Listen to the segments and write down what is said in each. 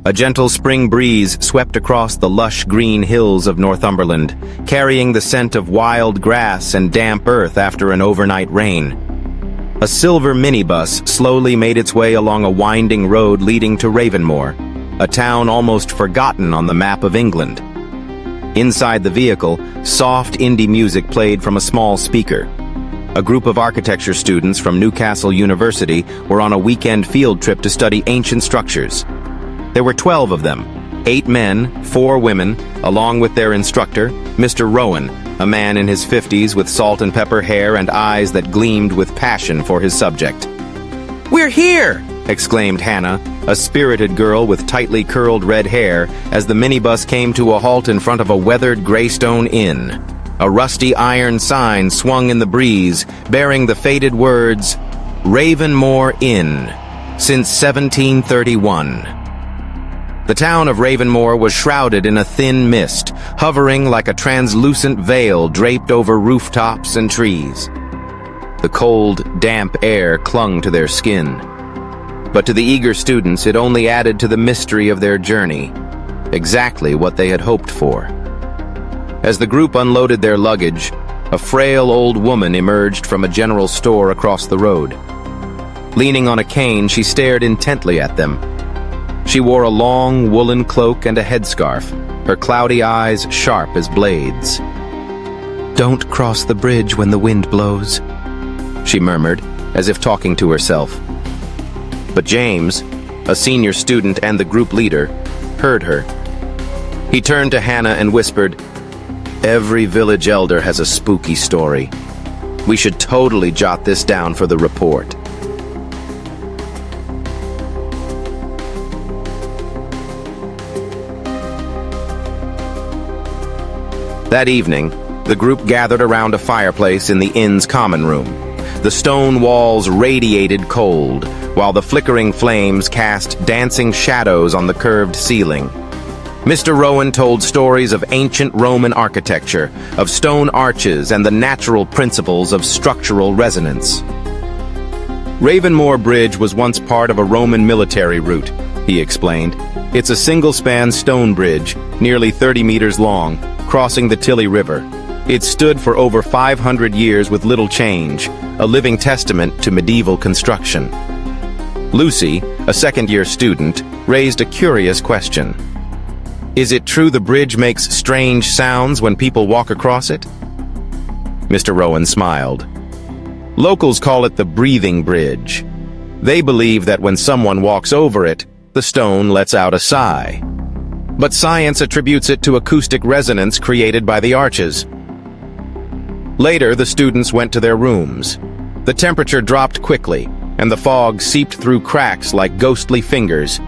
A gentle spring breeze swept across the lush green hills of Northumberland, carrying the scent of wild grass and damp earth after an overnight rain. A silver minibus slowly made its way along a winding road leading to Ravenmoor, a town almost forgotten on the map of England. Inside the vehicle, soft indie music played from a small speaker. A group of architecture students from Newcastle University were on a weekend field trip to study ancient structures. There were 12 of them, 8 men, 4 women, along with their instructor, Mr. Rowan, a man in his 50s with salt and pepper hair and eyes that gleamed with passion for his subject. "We're here!" exclaimed Hannah, a spirited girl with tightly curled red hair, as the minibus came to a halt in front of a weathered Greystone inn. A rusty iron sign swung in the breeze, bearing the faded words, "Ravenmoor Inn, since 1731. The town of Ravenmoor was shrouded in a thin mist, hovering like a translucent veil draped over rooftops and trees. The cold, damp air clung to their skin. But to the eager students, it only added to the mystery of their journey, exactly what they had hoped for. As the group unloaded their luggage, a frail old woman emerged from a general store across the road. Leaning on a cane, she stared intently at them. She wore a long woolen cloak and a headscarf, her cloudy eyes sharp as blades. "Don't cross the bridge when the wind blows," she murmured, as if talking to herself. But James, a senior student and the group leader, heard her. He turned to Hannah and whispered, "Every village elder has a spooky story. We should totally jot this down for the report." That evening, the group gathered around a fireplace in the inn's common room. The stone walls radiated cold, while the flickering flames cast dancing shadows on the curved ceiling. Mr. Rowan told stories of ancient Roman architecture, of stone arches and the natural principles of structural resonance. Ravenmoor Bridge was once part of a Roman military route, he explained. It's a single-span stone bridge, nearly 30 meters long, crossing the Tilly River. It stood for over 500 years with little change, a living testament to medieval construction. Lucy, a second-year student, raised a curious question. "Is it true the bridge makes strange sounds when people walk across it?" Mr. Rowan smiled. "Locals call it the breathing bridge. They believe that when someone walks over it, the stone lets out a sigh. But science attributes it to acoustic resonance created by the arches." Later, the students went to their rooms. The temperature dropped quickly, and the fog seeped through cracks like ghostly fingers.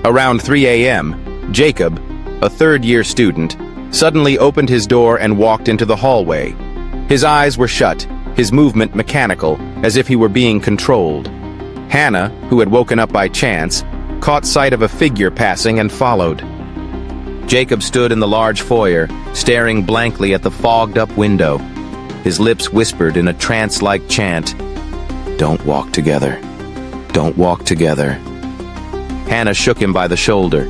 Around 3 a.m., Jacob, a third-year student, suddenly opened his door and walked into the hallway. His eyes were shut, his movement mechanical, as if he were being controlled. Hannah, who had woken up by chance, caught sight of a figure passing and followed. Jacob stood in the large foyer, staring blankly at the fogged-up window. His lips whispered in a trance-like chant, "Don't walk together. Don't walk together." Hannah shook him by the shoulder.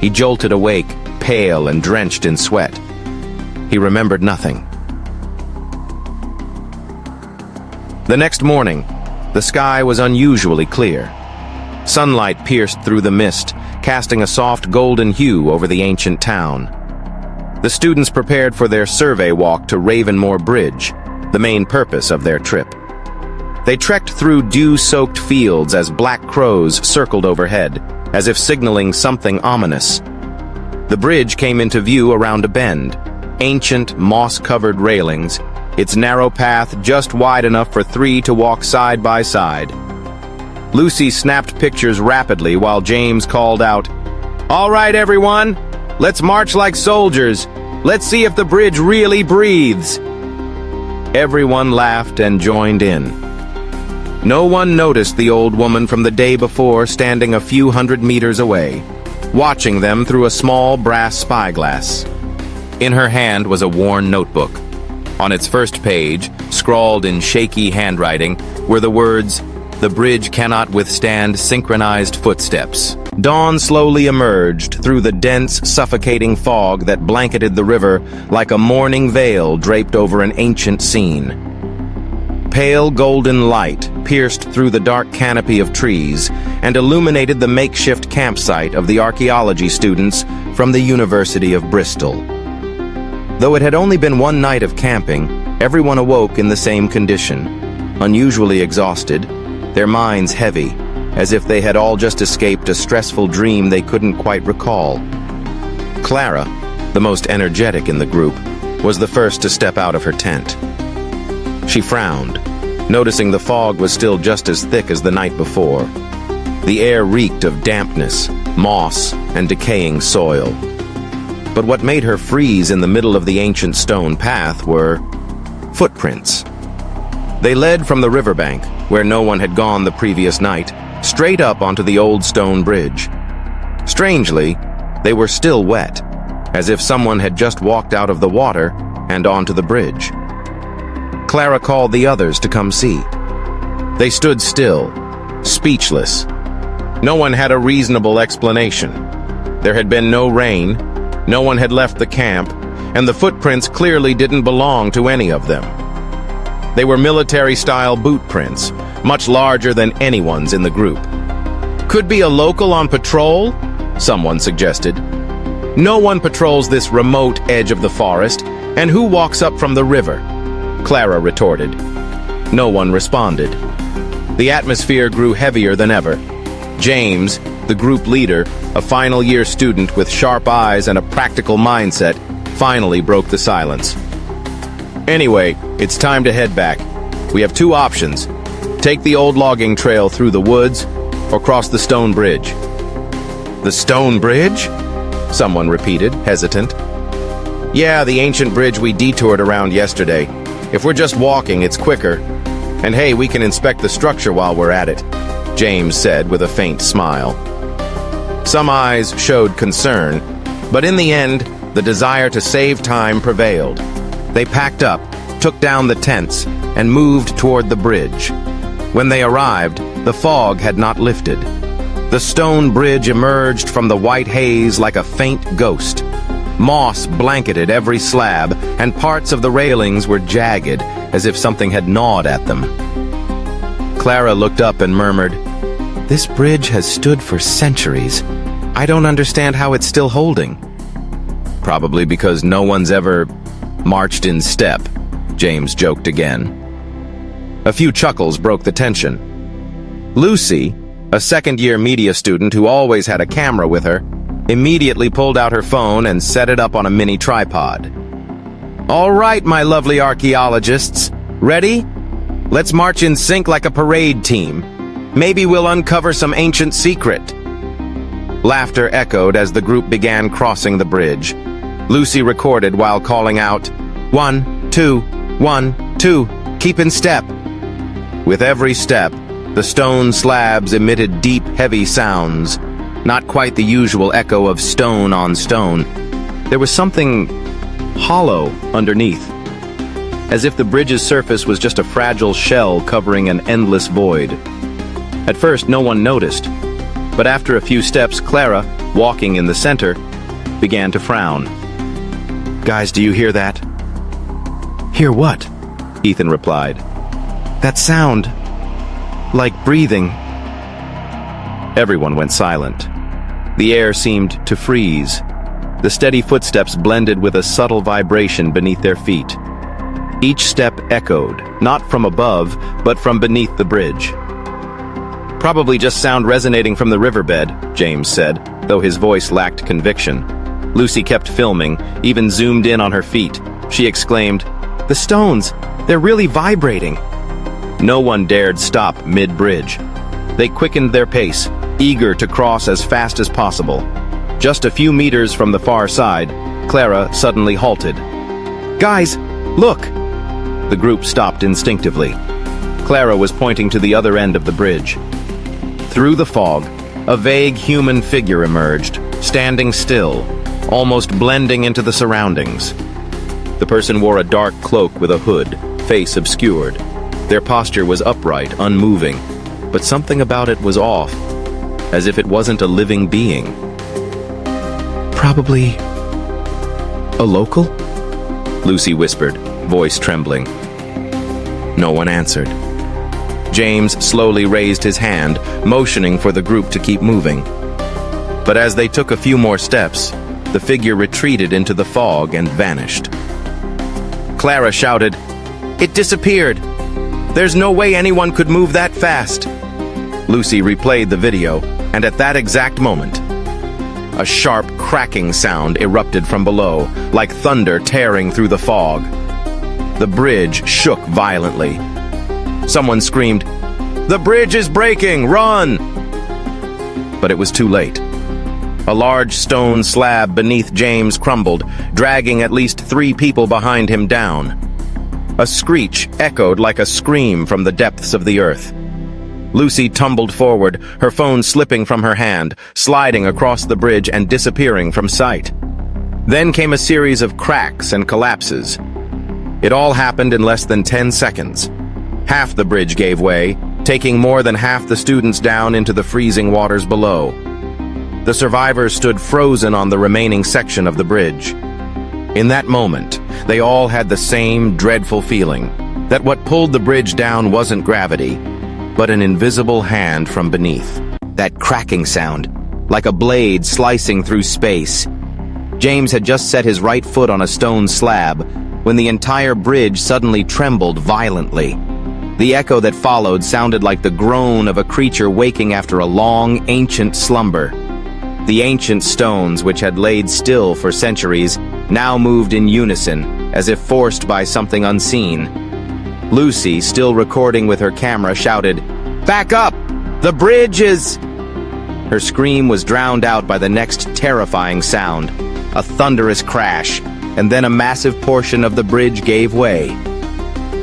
He jolted awake, pale and drenched in sweat. He remembered nothing. The next morning, the sky was unusually clear. Sunlight pierced through the mist, casting a soft golden hue over the ancient town. The students prepared for their survey walk to Ravenmoor Bridge, the main purpose of their trip. They trekked through dew-soaked fields as black crows circled overhead, as if signaling something ominous. The bridge came into view around a bend, ancient, moss-covered railings, its narrow path just wide enough for 3 to walk side by side. Lucy snapped pictures rapidly while James called out, "All right, everyone, let's march like soldiers. Let's see if the bridge really breathes." Everyone laughed and joined in. No one noticed the old woman from the day before standing a few hundred meters away, watching them through a small brass spyglass. In her hand was a worn notebook. On its first page, scrawled in shaky handwriting, were the words, "The bridge cannot withstand synchronized footsteps. Dawn slowly emerged through the dense, suffocating fog that blanketed the river like a mourning veil draped over an ancient scene. Pale golden light pierced through the dark canopy of trees and illuminated the makeshift campsite of the archaeology students from the University of Bristol. Though it had only been one night of camping, everyone awoke in the same condition, unusually exhausted, their minds heavy, as if they had all just escaped a stressful dream they couldn't quite recall. Clara, the most energetic in the group, was the first to step out of her tent. She frowned, noticing the fog was still just as thick as the night before. The air reeked of dampness, moss, and decaying soil. But what made her freeze in the middle of the ancient stone path were footprints. They led from the riverbank, where no one had gone the previous night, straight up onto the old stone bridge. Strangely, they were still wet, as if someone had just walked out of the water and onto the bridge. Clara called the others to come see. They stood still, speechless. No one had a reasonable explanation. There had been no rain, no one had left the camp, and the footprints clearly didn't belong to any of them. They were military-style boot prints, much larger than anyone's in the group. Could be a local on patrol? Someone suggested. No one patrols this remote edge of the forest, and who walks up from the river? Clara retorted. No one responded. The atmosphere grew heavier than ever. James, the group leader, a final-year student with sharp eyes and a practical mindset, finally broke the silence. Anyway, it's time to head back. We have two options. Take the old logging trail through the woods, or cross the stone bridge. The stone bridge? Someone repeated, hesitant. Yeah, the ancient bridge we detoured around yesterday. If we're just walking, it's quicker. And hey, we can inspect the structure while we're at it, James said with a faint smile. Some eyes showed concern, but in the end, the desire to save time prevailed. They packed up, took down the tents, and moved toward the bridge. When they arrived, the fog had not lifted. The stone bridge emerged from the white haze like a faint ghost. Moss blanketed every slab, and parts of the railings were jagged, as if something had gnawed at them. Clara looked up and murmured, "This bridge has stood for centuries. I don't understand how it's still holding." Probably because no one's ever marched in step, James joked again. A few chuckles broke the tension. Lucy, a second-year media student who always had a camera with her, immediately pulled out her phone and set it up on a mini tripod. "All right, my lovely archaeologists. Ready? Let's march in sync like a parade team. Maybe we'll uncover some ancient secret." Laughter echoed as the group began crossing the bridge. Lucy recorded while calling out, "1, 2, 1, 2, keep in step." With every step, the stone slabs emitted deep, heavy sounds, not quite the usual echo of stone on stone. There was something hollow underneath, as if the bridge's surface was just a fragile shell covering an endless void. At first, no one noticed, but after a few steps, Clara, walking in the center, began to frown. "Guys, do you hear that?" "Hear what?" Ethan replied. "That sound, like breathing." Everyone went silent. The air seemed to freeze. The steady footsteps blended with a subtle vibration beneath their feet. Each step echoed, not from above, but from beneath the bridge. "Probably just sound resonating from the riverbed," James said, though his voice lacked conviction. Lucy kept filming, even zoomed in on her feet. She exclaimed, "The stones, they're really vibrating." No one dared stop mid-bridge. They quickened their pace, eager to cross as fast as possible. Just a few meters from the far side, Clara suddenly halted. "Guys, look!" The group stopped instinctively. Clara was pointing to the other end of the bridge. Through the fog, a vague human figure emerged, standing still, almost blending into the surroundings. The person wore a dark cloak with a hood, face obscured. Their posture was upright, unmoving, but something about it was off. as if it wasn't a living being. "Probably a local?" Lucy whispered, voice trembling. No one answered. James slowly raised his hand, motioning for the group to keep moving. But as they took a few more steps, the figure retreated into the fog and vanished. Clara shouted, "It disappeared! There's no way anyone could move that fast!" Lucy replayed the video, and at that exact moment, a sharp cracking sound erupted from below, like thunder tearing through the fog. The bridge shook violently. Someone screamed, "The bridge is breaking! Run!" But it was too late. A large stone slab beneath James crumbled, dragging at least 3 people behind him down. A screech echoed like a scream from the depths of the earth. Lucy tumbled forward, her phone slipping from her hand, sliding across the bridge and disappearing from sight. Then came a series of cracks and collapses. It all happened in less than 10 seconds. Half the bridge gave way, taking more than half the students down into the freezing waters below. The survivors stood frozen on the remaining section of the bridge. In that moment, they all had the same dreadful feeling, that what pulled the bridge down wasn't gravity, but an invisible hand from beneath. That cracking sound, like a blade slicing through space. James had just set his right foot on a stone slab when the entire bridge suddenly trembled violently. The echo that followed sounded like the groan of a creature waking after a long, ancient slumber. The ancient stones, which had laid still for centuries, now moved in unison, as if forced by something unseen. Lucy, still recording with her camera, shouted, "Back up! The bridge is—" Her scream was drowned out by the next terrifying sound, a thunderous crash, and then a massive portion of the bridge gave way.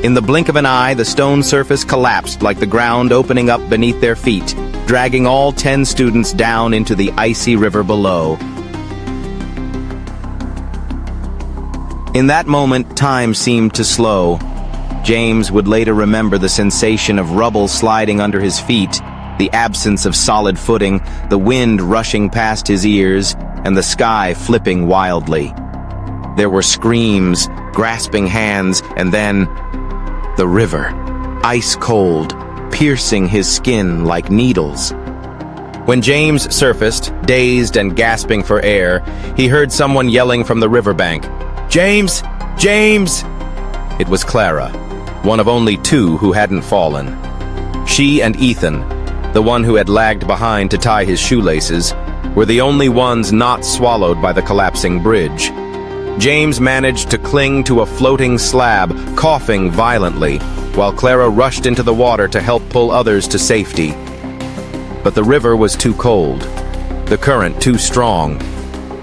In the blink of an eye, the stone surface collapsed like the ground opening up beneath their feet, dragging all 10 students down into the icy river below. In that moment, time seemed to slow. James would later remember the sensation of rubble sliding under his feet, the absence of solid footing, the wind rushing past his ears, and the sky flipping wildly. There were screams, grasping hands, and then the river, ice cold, piercing his skin like needles. When James surfaced, dazed and gasping for air, he heard someone yelling from the riverbank, "James! James!" It was Clara, one of only 2 who hadn't fallen. She and Ethan, the one who had lagged behind to tie his shoelaces, were the only ones not swallowed by the collapsing bridge. James managed to cling to a floating slab, coughing violently, while Clara rushed into the water to help pull others to safety. But the river was too cold, the current too strong.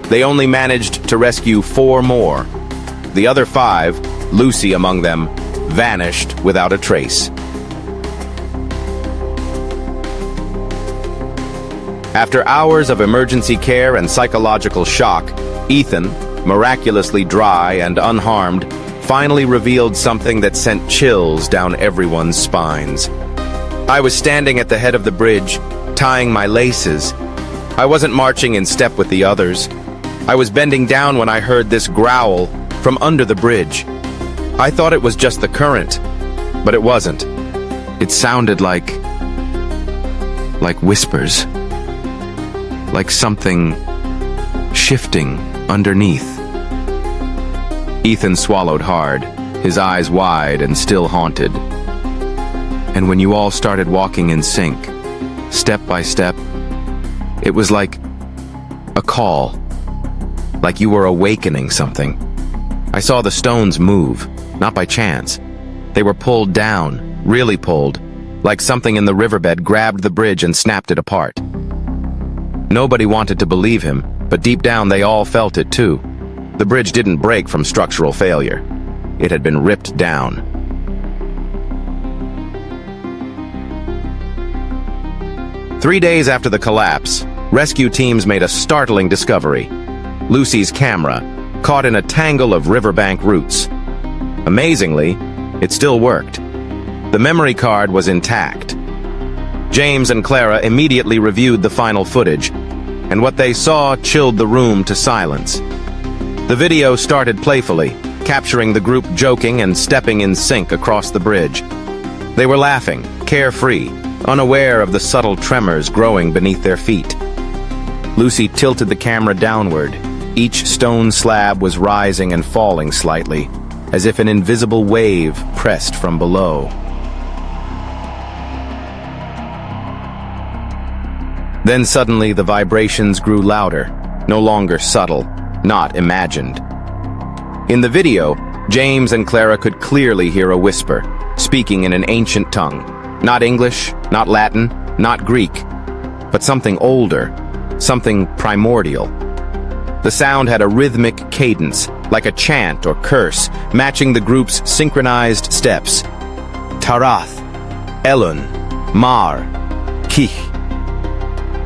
They only managed to rescue 4 more. The other 5, Lucy among them, vanished without a trace. After hours of emergency care and psychological shock, Ethan, miraculously dry and unharmed, finally revealed something that sent chills down everyone's spines. "I was standing at the head of the bridge, tying my laces. I wasn't marching in step with the others. I was bending down when I heard this growl from under the bridge. I thought it was just the current, but it wasn't. It sounded like whispers. Like something shifting underneath." Ethan swallowed hard, his eyes wide and still haunted. "And when you all started walking in sync, step by step, it was like a call, like you were awakening something. I saw the stones move, not by chance. They were pulled down, really pulled, like something in the riverbed grabbed the bridge and snapped it apart." Nobody wanted to believe him, but deep down they all felt it too. The bridge didn't break from structural failure. It had been ripped down. Three days after the collapse, rescue teams made a startling discovery. Lucy's camera, caught in a tangle of riverbank roots. Amazingly, it still worked. The memory card was intact. James and Clara immediately reviewed the final footage, and what they saw chilled the room to silence. The video started playfully, capturing the group joking and stepping in sync across the bridge. They were laughing, carefree, unaware of the subtle tremors growing beneath their feet. Lucy tilted the camera downward. Each stone slab was rising and falling slightly, as if an invisible wave pressed from below. Then suddenly the vibrations grew louder, no longer subtle, not imagined. In the video, James and Clara could clearly hear a whisper, speaking in an ancient tongue. Not English, not Latin, not Greek, but something older, something primordial. The sound had a rhythmic cadence, like a chant or curse, matching the group's synchronized steps. Tarath, Elun, Mar, Kich.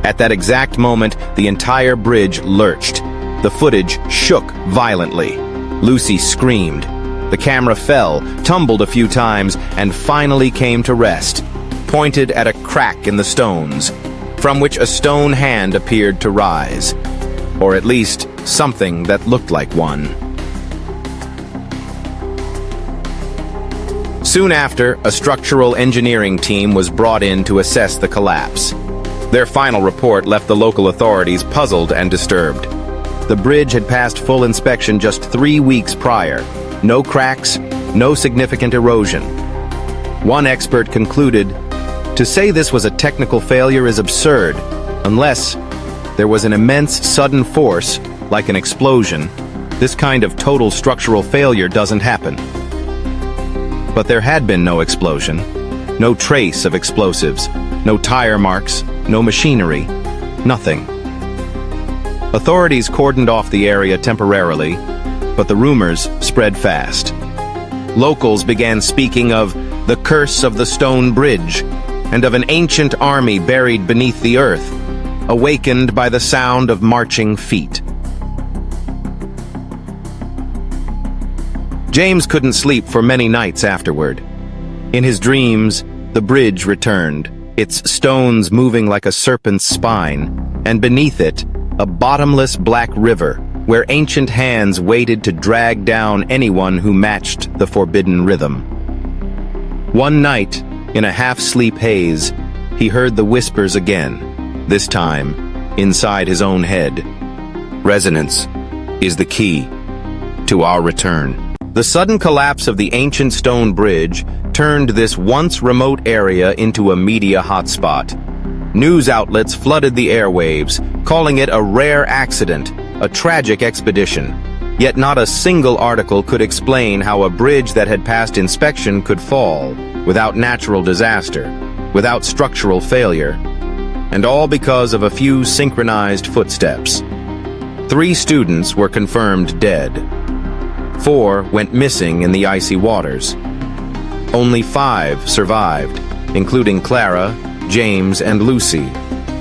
At that exact moment, the entire bridge lurched. The footage shook violently. Lucy screamed. The camera fell, tumbled a few times, and finally came to rest, pointed at a crack in the stones, from which a stone hand appeared to rise. Or at least, something that looked like one. Soon after, a structural engineering team was brought in to assess the collapse. Their final report left the local authorities puzzled and disturbed. The bridge had passed full inspection just 3 weeks prior. No cracks, no significant erosion. One expert concluded, to say this was a technical failure is absurd, unless there was an immense sudden force, like an explosion. This kind of total structural failure doesn't happen. But there had been no explosion, no trace of explosives, no tire marks, no machinery, nothing. Authorities cordoned off the area temporarily, but the rumors spread fast. Locals began speaking of the curse of the stone bridge and of an ancient army buried beneath the earth, awakened by the sound of marching feet. James couldn't sleep for many nights afterward. In his dreams, the bridge returned, its stones moving like a serpent's spine, and beneath it, a bottomless black river, where ancient hands waited to drag down anyone who matched the forbidden rhythm. One night, in a half-sleep haze, he heard the whispers again, this time inside his own head. Resonance is the key to our return. The sudden collapse of the ancient stone bridge turned this once remote area into a media hotspot. News outlets flooded the airwaves, calling it a rare accident, a tragic expedition. Yet not a single article could explain how a bridge that had passed inspection could fall without natural disaster, without structural failure, and all because of a few synchronized footsteps. 3 students were confirmed dead. 4 went missing in the icy waters. Only 5 survived, including Clara, James, and Lucy,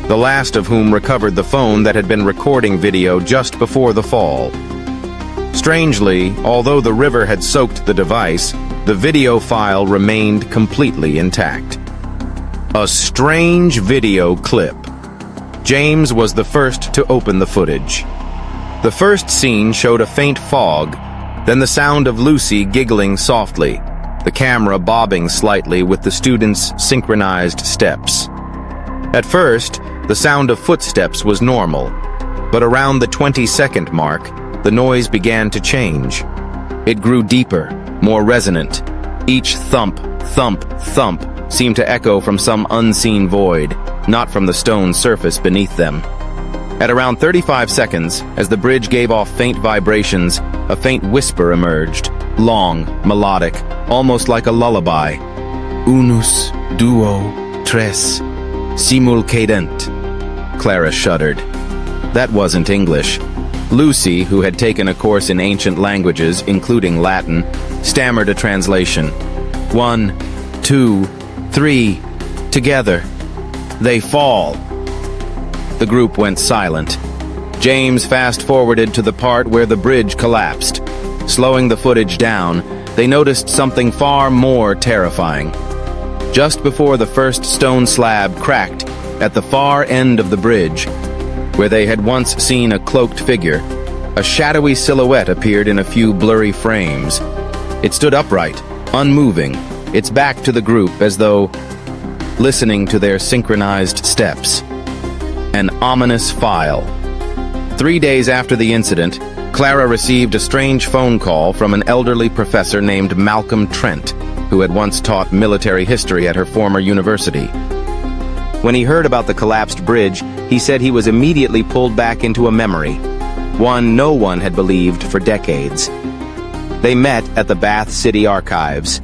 the last of whom recovered the phone that had been recording video just before the fall. Strangely, although the river had soaked the device, the video file remained completely intact. A strange video clip. James was the first to open the footage. The first scene showed a faint fog, then the sound of Lucy giggling softly, the camera bobbing slightly with the students' synchronized steps. At first, the sound of footsteps was normal, but around the 20-second mark, the noise began to change. It grew deeper, more resonant. Each thump, thump, thump seemed to echo from some unseen void, not from the stone surface beneath them. At around 35 seconds, as the bridge gave off faint vibrations, a faint whisper emerged, long, melodic, almost like a lullaby. Unus, duo, tres, simul cadent. Clara shuddered. That wasn't English. Lucy, who had taken a course in ancient languages, including Latin, stammered a translation. 1, 2, 3, together. They fall. The group went silent. James fast-forwarded to the part where the bridge collapsed. Slowing the footage down, they noticed something far more terrifying. just before the first stone slab cracked at the far end of the bridge, where they had once seen a cloaked figure, a shadowy silhouette appeared in a few blurry frames. It stood upright, unmoving, its back to the group as though listening to their synchronized steps. An ominous file. 3 days after the incident, Clara received a strange phone call from an elderly professor named Malcolm Trent, who had once taught military history at her former university. When he heard about the collapsed bridge, he said he was immediately pulled back into a memory, one no one had believed for decades. They met at the Bath City Archives.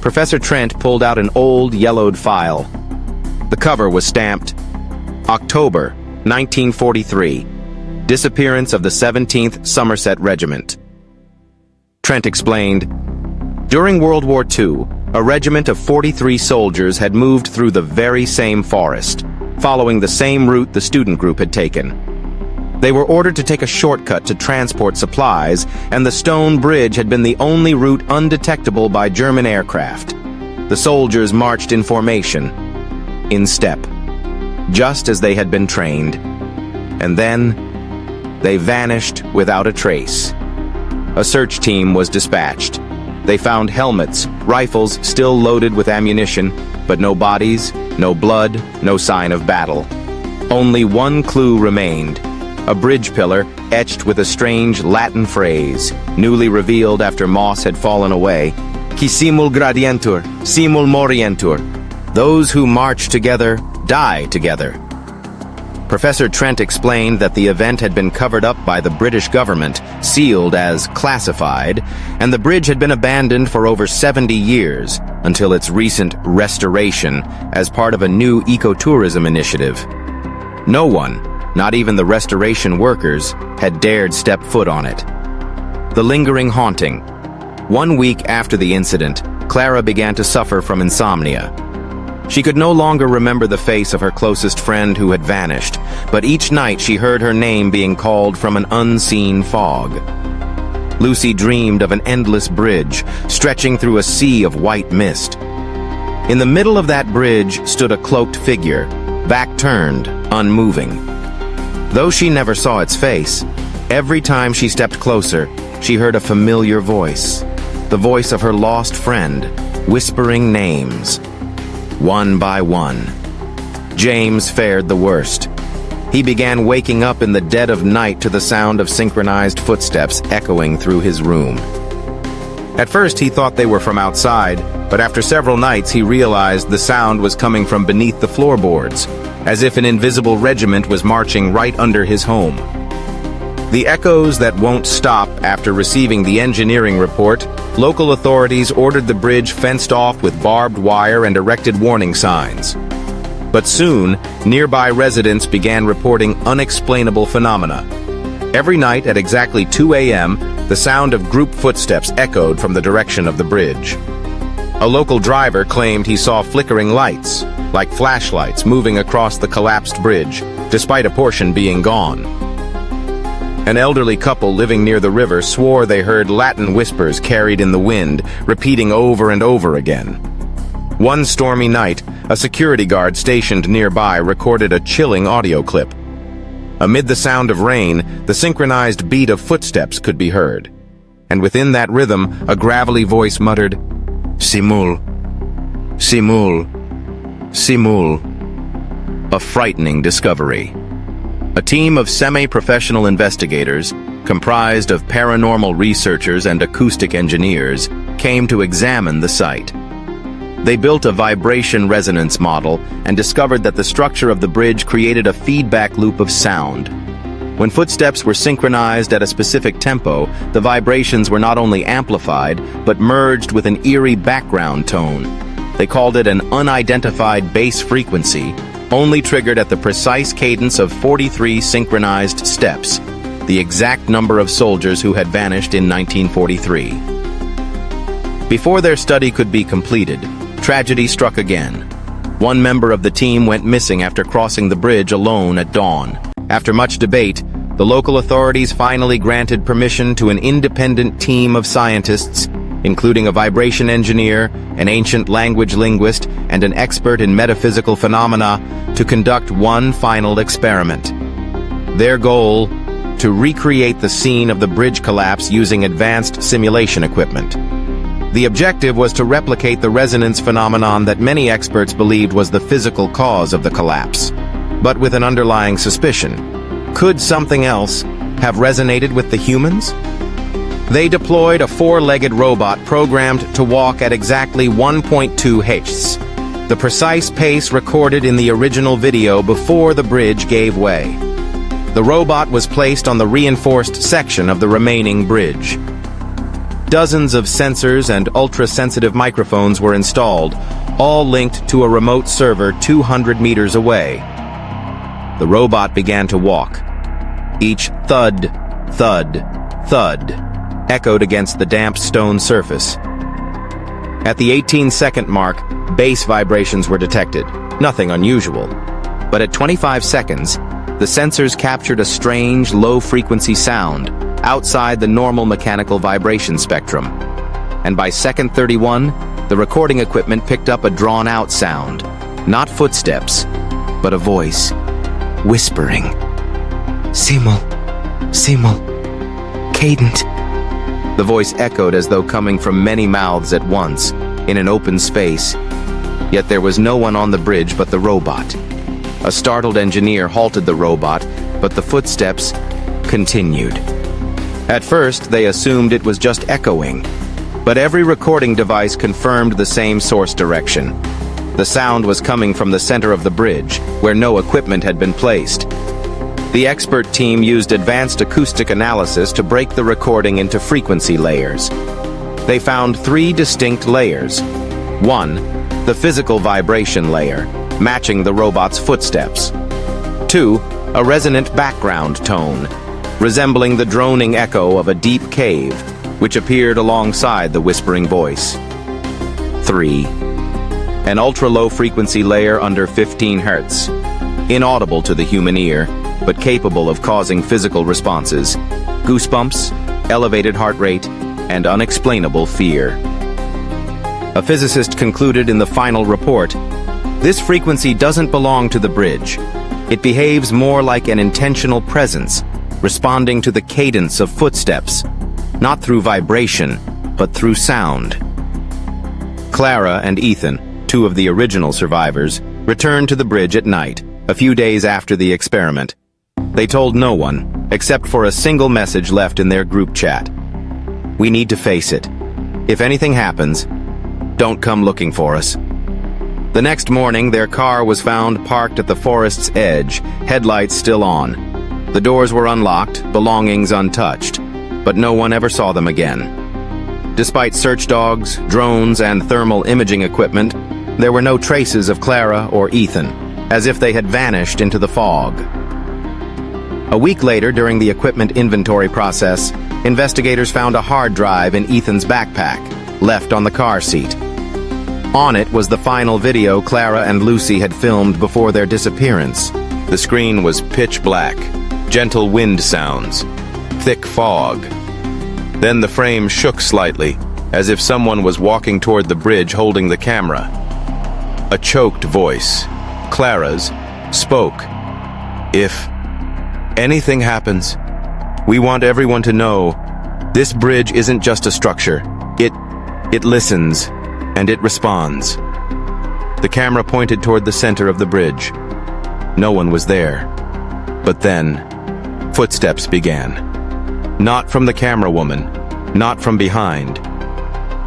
Professor Trent pulled out an old, yellowed file. The cover was stamped, October 1943, disappearance of the 17th Somerset Regiment. Trent explained, during World War II, a regiment of 43 soldiers had moved through the very same forest, following the same route the student group had taken. They were ordered to take a shortcut to transport supplies, and the stone bridge had been the only route undetectable by German aircraft. The soldiers marched in formation, in step, just as they had been trained. And then, they vanished without a trace. A search team was dispatched. They found helmets, rifles still loaded with ammunition, but no bodies, no blood, no sign of battle. Only one clue remained. A bridge pillar etched with a strange Latin phrase, newly revealed after moss had fallen away. Qui simul gradientur, simul morientur. Those who march together, die together. Professor Trent explained that the event had been covered up by the British government, sealed as classified, and the bridge had been abandoned for over 70 years, until its recent restoration as part of a new ecotourism initiative. No one, not even the restoration workers, had dared step foot on it. The lingering haunting. 1 week after the incident, Clara began to suffer from insomnia. She could no longer remember the face of her closest friend who had vanished, but each night she heard her name being called from an unseen fog. Lucy dreamed of an endless bridge, stretching through a sea of white mist. In the middle of that bridge stood a cloaked figure, back turned, unmoving. Though she never saw its face, every time she stepped closer, she heard a familiar voice, the voice of her lost friend, whispering names. One by one. James fared the worst. He began waking up in the dead of night to the sound of synchronized footsteps echoing through his room. At first he thought they were from outside, but after several nights he realized the sound was coming from beneath the floorboards, as if an invisible regiment was marching right under his home. The echoes that won't stop. After receiving the engineering report, local authorities ordered the bridge fenced off with barbed wire and erected warning signs. But soon, nearby residents began reporting unexplainable phenomena. Every night at exactly 2 a.m., the sound of group footsteps echoed from the direction of the bridge. A local driver claimed he saw flickering lights, like flashlights, moving across the collapsed bridge, despite a portion being gone. An elderly couple living near the river swore they heard Latin whispers carried in the wind, repeating over and over again. One stormy night, a security guard stationed nearby recorded a chilling audio clip. Amid the sound of rain, the synchronized beat of footsteps could be heard. And within that rhythm, a gravelly voice muttered, "Simul, simul, simul." A frightening discovery. A team of semi-professional investigators, comprised of paranormal researchers and acoustic engineers, came to examine the site. They built a vibration resonance model and discovered that the structure of the bridge created a feedback loop of sound. When footsteps were synchronized at a specific tempo, the vibrations were not only amplified, but merged with an eerie background tone. They called it an unidentified bass frequency, only triggered at the precise cadence of 43 synchronized steps, the exact number of soldiers who had vanished in 1943. Before their study could be completed, tragedy struck again. One member of the team went missing after crossing the bridge alone at dawn. After much debate, the local authorities finally granted permission to an independent team of scientists including a vibration engineer, an ancient language linguist, and an expert in metaphysical phenomena, to conduct one final experiment. Their goal: to recreate the scene of the bridge collapse using advanced simulation equipment. The objective was to replicate the resonance phenomenon that many experts believed was the physical cause of the collapse, but with an underlying suspicion. Could something else have resonated with the humans? They deployed a four-legged robot programmed to walk at exactly 1.2 Hz, the precise pace recorded in the original video before the bridge gave way. The robot was placed on the reinforced section of the remaining bridge. Dozens of sensors and ultra-sensitive microphones were installed, all linked to a remote server 200 meters away. The robot began to walk. Each thud, thud, thud echoed against the damp stone surface. At the 18-second mark, bass vibrations were detected, nothing unusual. But at 25 seconds, the sensors captured a strange, low-frequency sound outside the normal mechanical vibration spectrum. And by second 31, the recording equipment picked up a drawn-out sound, not footsteps, but a voice, whispering. Simul, simul, cadent. The voice echoed as though coming from many mouths at once, in an open space. Yet there was no one on the bridge but the robot. A startled engineer halted the robot, but the footsteps continued. At first, they assumed it was just echoing, but every recording device confirmed the same source direction. The sound was coming from the center of the bridge, where no equipment had been placed. The expert team used advanced acoustic analysis to break the recording into frequency layers. They found three distinct layers. One, the physical vibration layer, matching the robot's footsteps. Two, a resonant background tone, resembling the droning echo of a deep cave, which appeared alongside the whispering voice. Three, an ultra-low frequency layer under 15 Hz, inaudible to the human ear, but capable of causing physical responses, goosebumps, elevated heart rate, and unexplainable fear. A physicist concluded in the final report, "This frequency doesn't belong to the bridge. It behaves more like an intentional presence, responding to the cadence of footsteps, not through vibration, but through sound." Clara and Ethan, two of the original survivors, returned to the bridge at night, a few days after the experiment. They told no one, except for a single message left in their group chat. "We need to face it. If anything happens, don't come looking for us." The next morning, their car was found parked at the forest's edge, headlights still on. The doors were unlocked, belongings untouched, but no one ever saw them again. Despite search dogs, drones, and thermal imaging equipment, there were no traces of Clara or Ethan, as if they had vanished into the fog. A week later, during the equipment inventory process, investigators found a hard drive in Ethan's backpack, left on the car seat. On it was the final video Clara and Lucy had filmed before their disappearance. The screen was pitch black, gentle wind sounds, thick fog. Then the frame shook slightly, as if someone was walking toward the bridge holding the camera. A choked voice, Clara's, spoke. "If anything happens, we want everyone to know this bridge isn't just a structure. It listens, and it responds." The camera pointed toward the center of the bridge. No one was there. But then, footsteps began. Not from the camera woman, not from behind,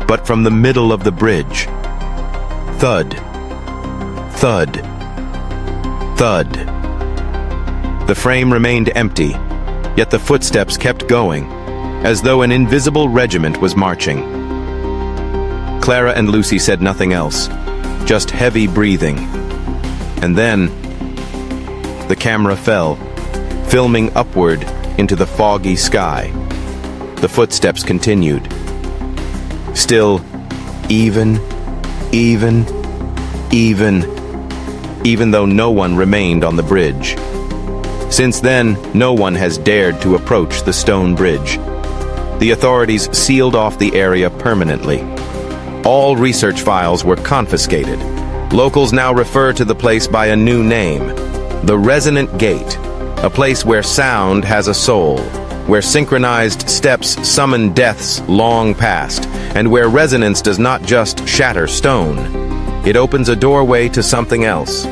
but from the middle of the bridge. Thud. Thud. Thud. The frame remained empty, yet the footsteps kept going, as though an invisible regiment was marching. Clara and Lucy said nothing else, just heavy breathing. And then, the camera fell, filming upward into the foggy sky. The footsteps continued. Still, even though no one remained on the bridge. Since then, no one has dared to approach the stone bridge. The authorities sealed off the area permanently. All research files were confiscated. Locals now refer to the place by a new name, the Resonant Gate, a place where sound has a soul, where synchronized steps summon deaths long past, and where resonance does not just shatter stone. It opens a doorway to something else.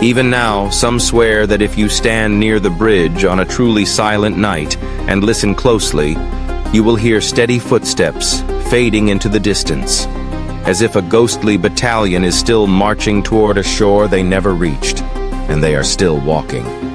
Even now, some swear that if you stand near the bridge on a truly silent night and listen closely, you will hear steady footsteps fading into the distance, as if a ghostly battalion is still marching toward a shore they never reached, and they are still walking.